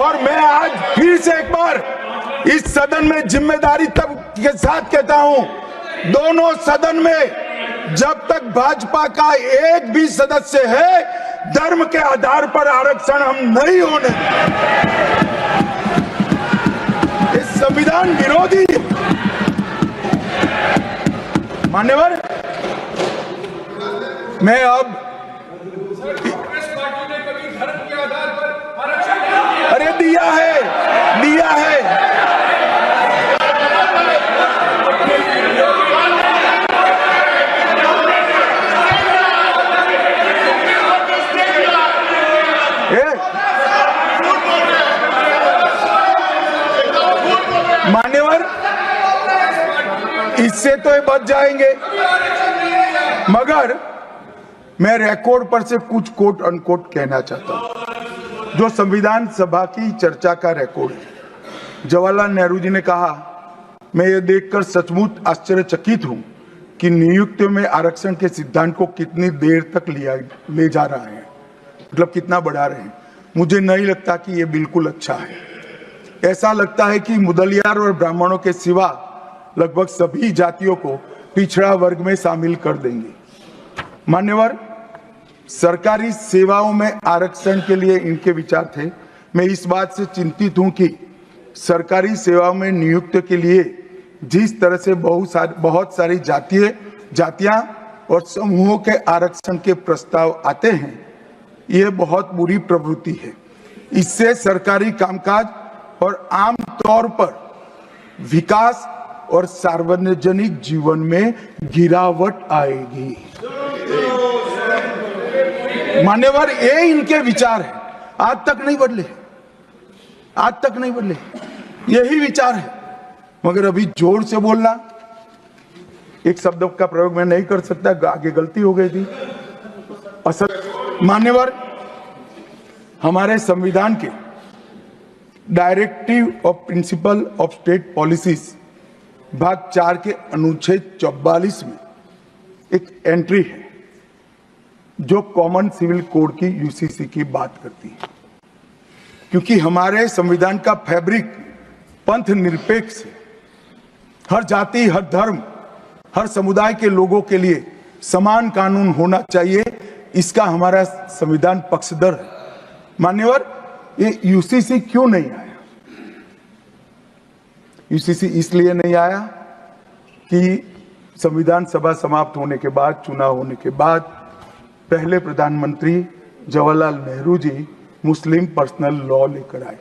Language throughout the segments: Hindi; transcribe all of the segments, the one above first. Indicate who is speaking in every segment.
Speaker 1: और मैं आज फिर से एक बार इस सदन में जिम्मेदारी तब के साथ कहता हूं, दोनों सदन में जब तक भाजपा का एक भी सदस्य है, धर्म के आधार पर आरक्षण हम नहीं होने देंगे। इस संविधान विरोधी मान्यवर, मैं अब अरे दिया है मान्यवर, इससे तो ये बच जाएंगे, मगर मैं रिकॉर्ड पर से कुछ कोट अनकोट कहना चाहता हूं, जो संविधान सभा की चर्चा का रिकॉर्ड है। जवाहरलाल नेहरू जी ने कहा, मैं ये देखकर सचमुच आश्चर्यचकित हूं कि नियुक्तियों में आरक्षण के सिद्धांत को कितनी देर तक ले जा रहा है, मतलब कितना बढ़ा रहे हैं। मुझे नहीं लगता कि ये बिल्कुल अच्छा है। ऐसा लगता है कि मुदलियार और ब्राह्मणों के सिवा लगभग सभी जातियों को पिछड़ा वर्ग में शामिल कर देंगे। मान्यवर, सरकारी सेवाओं में आरक्षण के लिए इनके विचार थे। मैं इस बात से चिंतित हूं कि सरकारी सेवाओं में नियुक्ति के लिए जिस तरह से बहुत सारी जातियां और समूहों के आरक्षण के प्रस्ताव आते हैं, यह बहुत बुरी प्रवृत्ति है। इससे सरकारी कामकाज और आम तौर पर विकास और सार्वजनिक जीवन में गिरावट आएगी। मान्यवर, ये इनके विचार है, आज तक नहीं बदले, यही विचार है। मगर अभी जोर से बोलना, एक शब्द का प्रयोग मैं नहीं कर सकता, आगे गलती हो गई थी। मान्यवर, हमारे संविधान के directive of principle of state policies भाग 4 के अनुच्छेद 44 में एक एंट्री है जो कॉमन सिविल कोड की यूसीसी की बात करती है। क्योंकि हमारे संविधान का फैब्रिक पंथ निरपेक्ष है, हर जाति, हर धर्म, हर समुदाय के लोगों के लिए समान कानून होना चाहिए, इसका हमारा संविधान पक्षधर है। मान्यवर, ये यूसीसी क्यों नहीं आया? यूसीसी इसलिए नहीं आया कि संविधान सभा समाप्त होने के बाद, चुनाव होने के बाद, पहले प्रधानमंत्री जवाहरलाल नेहरू जी मुस्लिम पर्सनल लॉ लेकर आए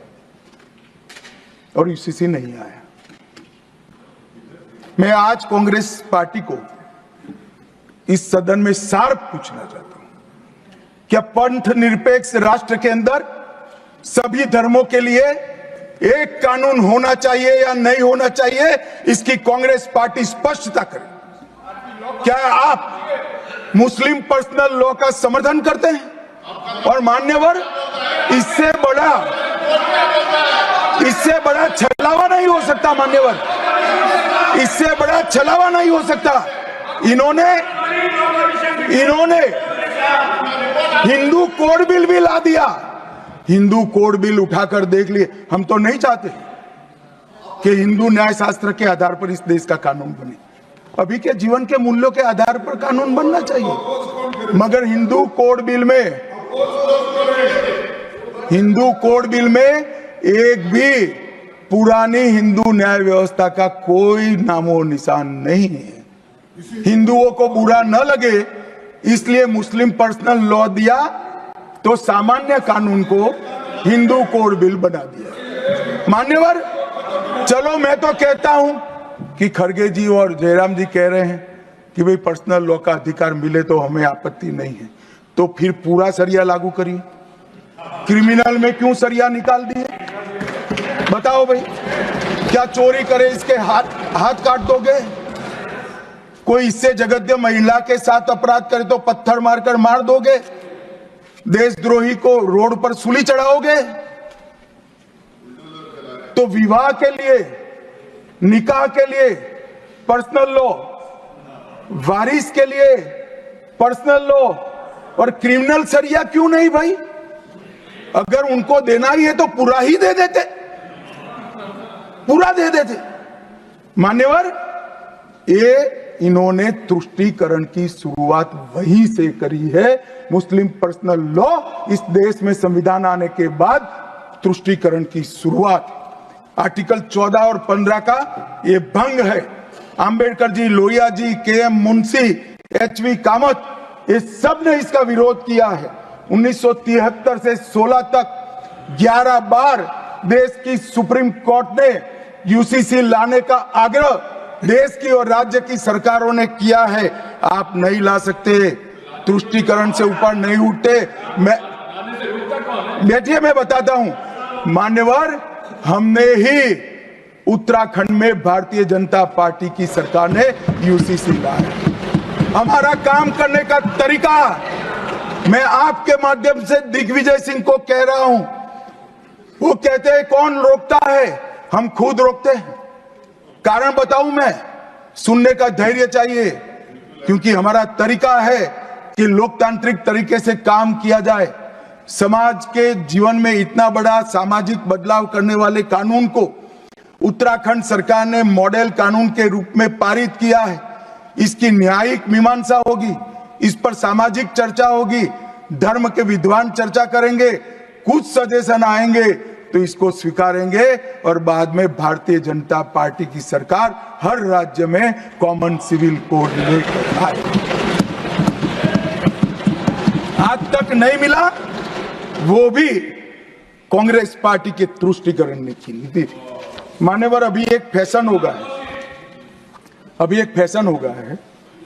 Speaker 1: और यूसीसी नहीं आया। मैं आज कांग्रेस पार्टी को इस सदन में सार्थ पूछना चाहता हूं, क्या पंथ निरपेक्ष राष्ट्र के अंदर सभी धर्मों के लिए एक कानून होना चाहिए या नहीं होना चाहिए? इसकी कांग्रेस पार्टी स्पष्टता करे। क्या आप मुस्लिम पर्सनल लॉ का समर्थन करते हैं? और मान्यवर, इससे बड़ा छलावा नहीं हो सकता। मान्यवर, इससे बड़ा छलावा नहीं हो सकता। इन्होंने हिंदू कोड बिल भी ला दिया। हिंदू कोड बिल उठाकर देख लिए। हम तो नहीं चाहते कि हिंदू न्याय शास्त्र के आधार पर इस देश का कानून बने, अभी के जीवन के मूल्यों के आधार पर कानून बनना चाहिए। मगर हिंदू कोड बिल में एक भी पुरानी हिंदू न्याय व्यवस्था का कोई नामो निशान नहीं है। हिंदुओं को बुरा न लगे इसलिए मुस्लिम पर्सनल लॉ दिया, तो सामान्य कानून को हिंदू कोड बिल बना दिया। मान्यवर, चलो मैं तो कहता हूं कि खड़गे जी और जयराम जी कह रहे हैं कि भाई पर्सनल लॉ का अधिकार मिले तो हमें आपत्ति नहीं है, तो फिर पूरा सरिया लागू करिए। क्रिमिनल में क्यों सरिया निकाल दिए? बताओ भाई, क्या चोरी करे इसके हाथ काट दोगे? कोई इससे जगद्य महिला के साथ अपराध करे तो पत्थर मारकर मार दोगे? देशद्रोही को रोड पर सूली चढ़ाओगे? तो विवाह के लिए, निकाह के लिए पर्सनल लॉ, वारिस के लिए पर्सनल लॉ और क्रिमिनल सरिया क्यों नहीं भाई? अगर उनको देना ही है तो पूरा ही दे देते, पूरा दे देते। मान्यवर, ये इन्होंने तुष्टीकरण की शुरुआत वहीं से करी है। मुस्लिम पर्सनल लॉ इस देश में संविधान आने के बाद तुष्टीकरण की शुरुआत। आर्टिकल 14 और 15 का ये भंग है। अंबेडकर जी, लोहिया जी, के.एम. मुंशी, एच.वी. कामत, ये सब ने इसका विरोध किया है। 1973 से 16 तक 11 बार देश की सुप्रीम कोर्ट ने यूसीसी लाने का आग्रह देश की और राज्य की सरकारों ने किया है। आप नहीं ला सकते, तुष्टीकरण से ऊपर नहीं उठते। मैं बैठिए, मैं बताता हूं। मान्यवर, हमने ही उत्तराखंड में भारतीय जनता पार्टी की सरकार ने यूसीसी लाया। हमारा काम करने का तरीका, मैं आपके माध्यम से दिग्विजय सिंह को कह रहा हूं। वो कहते हैं कौन रोकता है, हम खुद रोकते हैं। कारण बताऊं मैं, सुनने का धैर्य चाहिए, क्योंकि हमारा तरीका है कि लोकतांत्रिक तरीके से काम किया जाए। समाज के जीवन में इतना बड़ा सामाजिक बदलाव करने वाले कानून को उत्तराखंड सरकार ने मॉडल कानून के रूप में पारित किया है। इसकी न्यायिक मीमांसा होगी, इस पर सामाजिक चर्चा होगी, धर्म के विद्वान चर्चा करेंगे, कुछ सजेशन आएंगे तो इसको स्वीकारेंगे और बाद में भारतीय जनता पार्टी की सरकार हर राज्य में कॉमन सिविल कोड लेकर आए। आज तक नहीं मिला, वो भी कांग्रेस पार्टी के तुष्टीकरण की नीति। मान्यवर, अभी एक फैशन हो गया है, अभी एक फैशन हो गया है,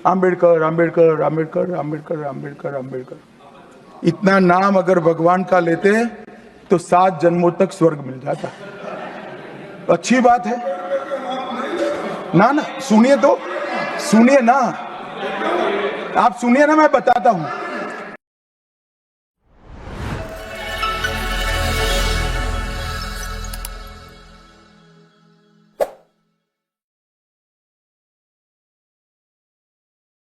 Speaker 1: अंबेडकर अंबेडकर अंबेडकर अंबेडकर अंबेडकर अंबेडकर। इतना नाम अगर भगवान का लेते तो 7 जन्मों तक स्वर्ग मिल जाता। अच्छी बात है ना? ना सुनिए तो, सुनिए ना, आप सुनिए ना, मैं बताता हूं।